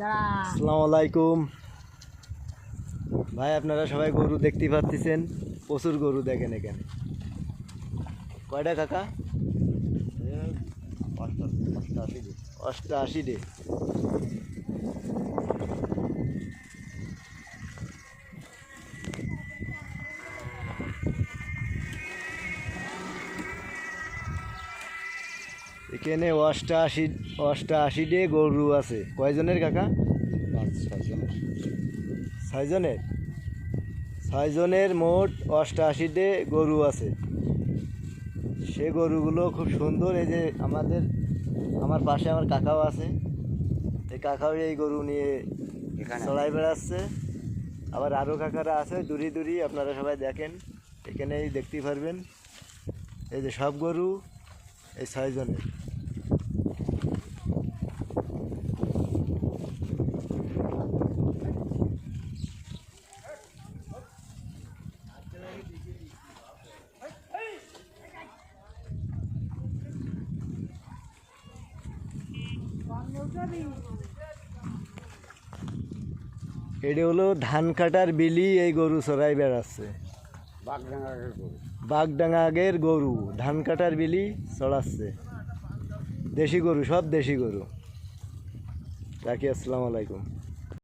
আসসালামু আলাইকুম ভাই, আপনারা সবাই গরু দেখতে পাচ্ছেন। প্রচুর গরু দেখেন এখানে। কয়টা কাকা? 88 এখানে 88 গরু আছে। কয়জনের কাকা? 6 জনের। 6 জনের মোট 88 গরু আছে। সে গরুগুলো খুব সুন্দর। এই যে আমার পাশে আমার কাকাও আছে। এই কাকাও এই গরু নিয়ে চড়াই বেড়াচ্ছে। আবার আরও কাকারা আছে দূরি দূরি। আপনারা সবাই দেখেন, এখানেই দেখতে পারবেন। এই যে সব গরু এই 6 জনের। এটি হলো ধান কাটার বিলি। এই গরু চড়াই বেড়াচ্ছে। বাগডাঙ্গাগের গরু ধান কাটার বিলি চড়াচ্ছে। দেশি গরু, সব দেশি গরু। রাখি। আসসালামু আলাইকুম।